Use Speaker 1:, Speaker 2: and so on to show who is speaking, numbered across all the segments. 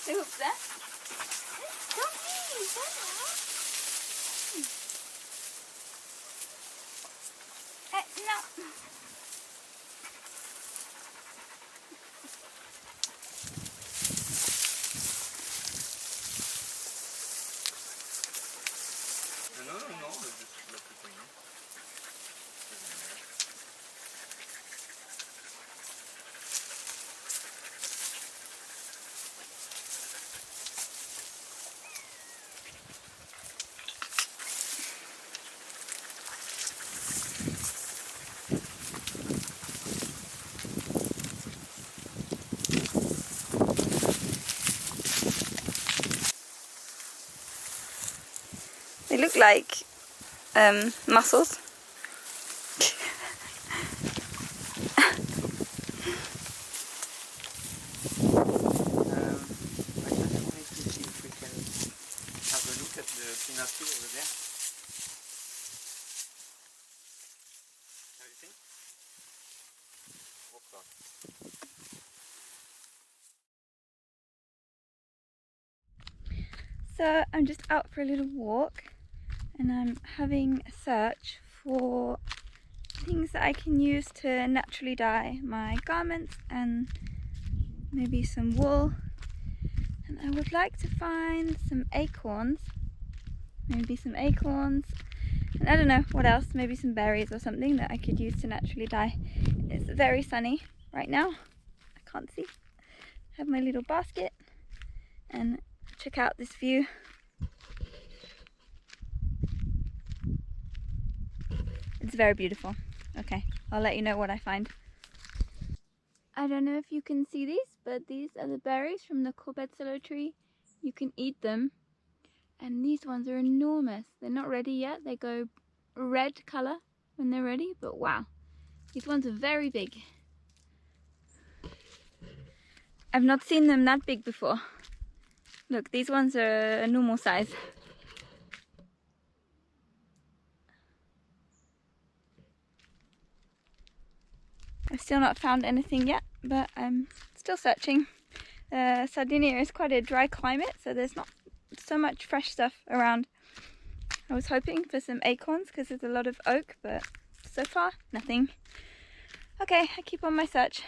Speaker 1: Oops, there. Don't leave, no. They look like mussels.
Speaker 2: Over there. How do you think?
Speaker 1: So I'm just out for a little walk and I'm having a search for things that I can use to naturally dye my garments and maybe some wool. And I would like to find some acorns, maybe some acorns, and I don't know what else, maybe some berries or something that I could use to naturally dye. It's very sunny right now, I can't see. I have my little basket and check out this view. It's very beautiful. Okay, I'll let you know what I find. I don't know if you can see these, but these are the berries from the corbezzolo tree. You can eat them. And these ones are enormous. They're not ready yet. They go red color when they're ready, but wow. These ones are very big. I've not seen them that big before. Look, these ones are a normal size. I've still not found anything yet, but I'm still searching. Sardinia is quite a dry climate, so there's not so much fresh stuff around. I was hoping for some acorns because there's a lot of oak, but so far, nothing. Okay, I keep on my search.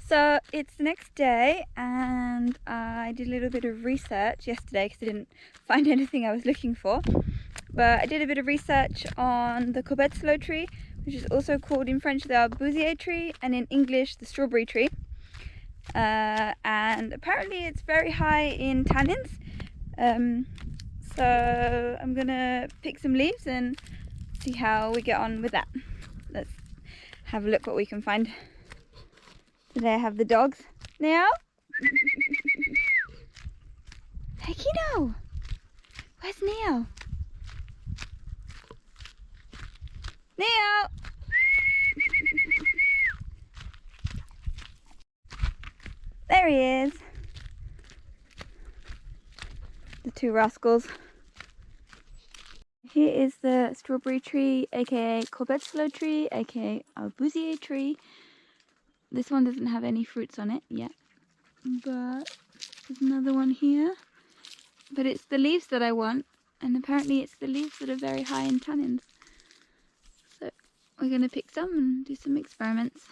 Speaker 1: So it's the next day and I did a little bit of research yesterday because I didn't find anything I was looking for. But I did a bit of research on the corbezzolo tree, which is also called in French the arbousier tree and in English the strawberry tree. And apparently it's very high in tannins. So I'm gonna pick some leaves and see how we get on with that. Let's have a look what we can find. Today I have the dogs. Now, hey Kino, where's Neo? Neo! There he is. The two rascals. Here is the strawberry tree, aka corbezzolo tree, aka arbousier tree. This one doesn't have any fruits on it yet, but there's another one here. But it's the leaves that I want, and apparently it's the leaves that are very high in tannins. So we're going to pick some and do some experiments.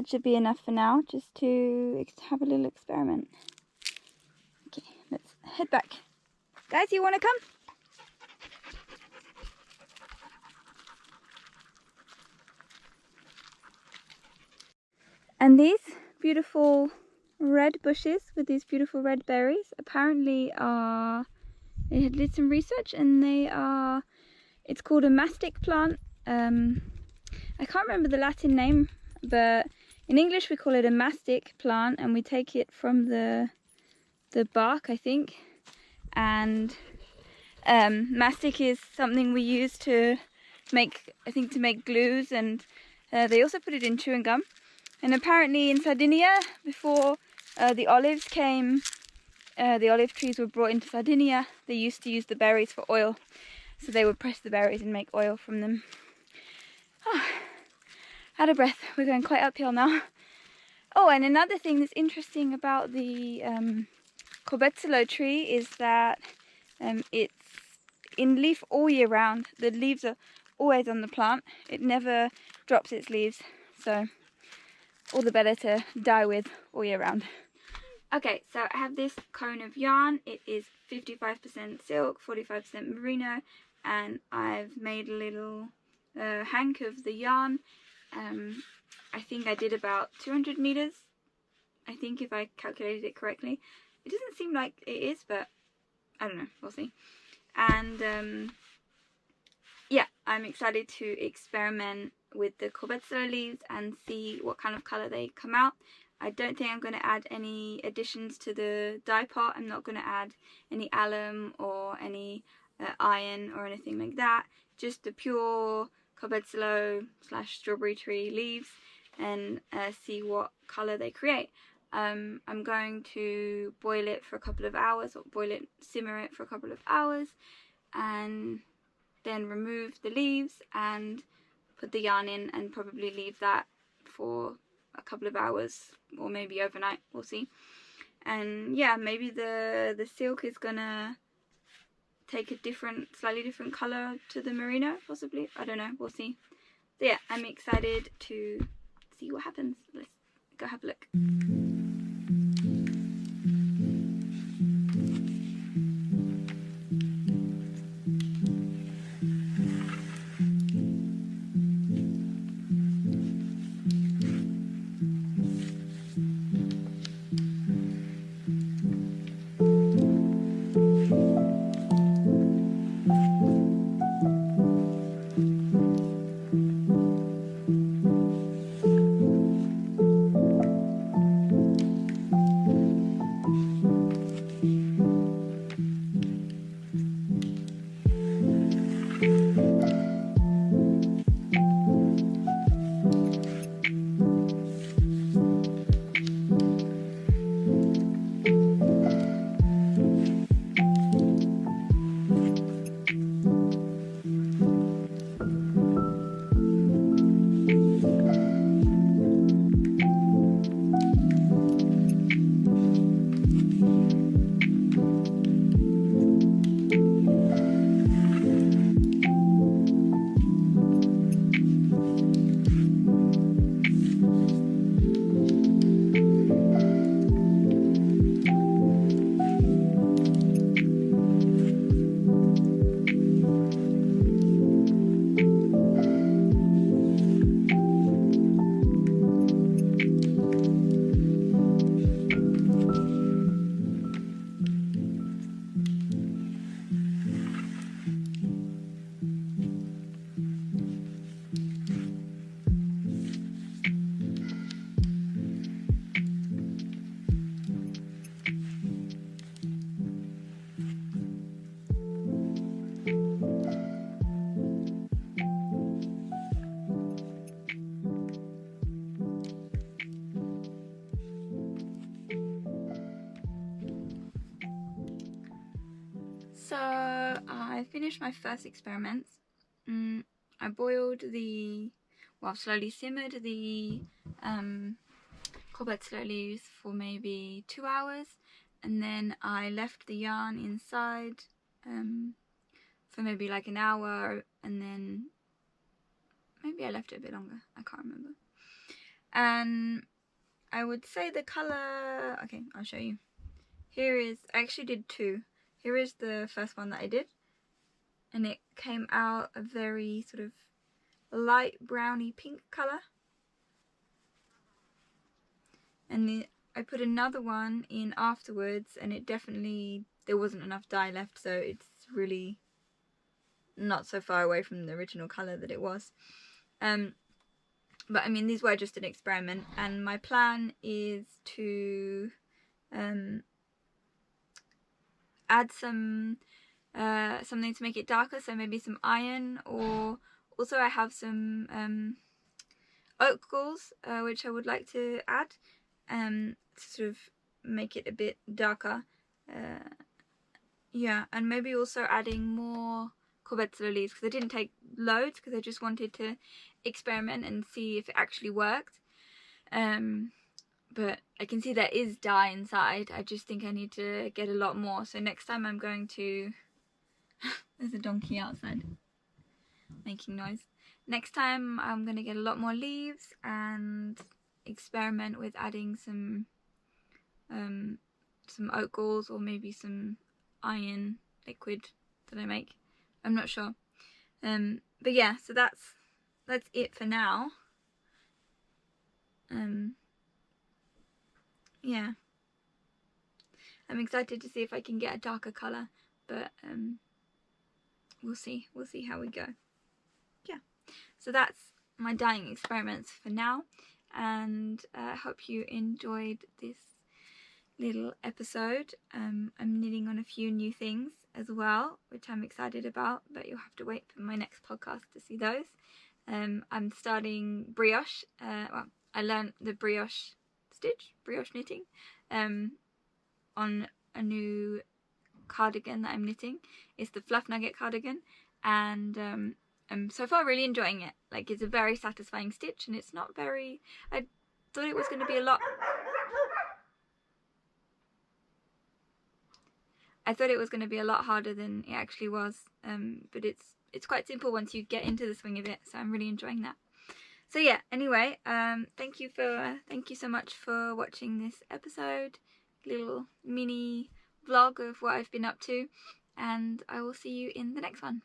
Speaker 1: that should be enough for now, just to have a little experiment. Okay, let's head back. Guys, you want to come? And these beautiful red bushes with these beautiful red berries apparently are, they did some research and they are, it's called a mastic plant. I can't remember the Latin name, but in English we call it a mastic plant, and we take it from the bark, I think. And mastic is something we use to make, I think, to make glues, and they also put it in chewing gum. And apparently in Sardinia, before the olives came, the olive trees were brought into Sardinia, they used to use the berries for oil. So they would press the berries and make oil from them. Oh, out of breath. We're going quite uphill now. Oh, and another thing that's interesting about the corbezzolo tree is that it's in leaf all year round. The leaves are always on the plant. It never drops its leaves. So all the better to dye with all year round. Okay, so I have this cone of yarn. It is 55% silk, 45% merino, and I've made a little hank of the yarn. I think I did about 200 meters, I think, if I calculated it correctly. It doesn't seem like it is, but I don't know, we'll see. And yeah, I'm excited to experiment with the corbezzolo leaves and see what kind of colour they come out. I don't think I'm going to add any additions to the dye pot. I'm not going to add any alum or any iron or anything like that. Just the pure corbezzolo / strawberry tree leaves, and see what colour they create. I'm going to boil it for a couple of hours, or simmer it for a couple of hours, and then remove the leaves and put the yarn in, and probably leave that for a couple of hours or maybe overnight, we'll see. And yeah, maybe the silk is gonna take a slightly different colour to the merino, possibly. I don't know, we'll see. So yeah, I'm excited to see what happens. Let's go have a look. So I finished my first experiments. I boiled slowly simmered the corbezzolo leaves for maybe 2 hours, and then I left the yarn inside for maybe like an hour, and then maybe I left it a bit longer, I can't remember. and I would say the colour, okay, I'll show you. Here is, I actually did two. Here is the first one that I did, and it came out a very sort of light browny pink colour. And I put another one in afterwards, and it definitely, there wasn't enough dye left, so it's really not so far away from the original colour that it was. But I mean, these were just an experiment, and my plan is to add some something to make it darker, so maybe some iron, or also I have some oak galls which I would like to add to sort of make it a bit darker. Yeah, and maybe also adding more corbezzolo leaves, because I didn't take loads because I just wanted to experiment and see if it actually worked. But I can see there is dye inside. I just think I need to get a lot more. So next time I'm going to there's a donkey outside making noise. Next time I'm going to get a lot more leaves and experiment with adding some oat galls, or maybe some iron liquid that I make. I'm not sure. But yeah, so that's it for now. Yeah, I'm excited to see if I can get a darker colour, but we'll see how we go. Yeah, so that's my dyeing experiments for now, and I hope you enjoyed this little episode. I'm knitting on a few new things as well, which I'm excited about, but you'll have to wait for my next podcast to see those. I'm starting brioche. Well, I learned the brioche knitting on a new cardigan that I'm knitting. It's the Fluff Nugget cardigan, and I'm so far really enjoying it. Like, it's a very satisfying stitch, and it's not very, I thought it was going to be a lot, harder than it actually was, but it's quite simple once you get into the swing of it, so I'm really enjoying that. So yeah, anyway, thank you so much for watching this episode, little mini vlog of what I've been up to, and I will see you in the next one.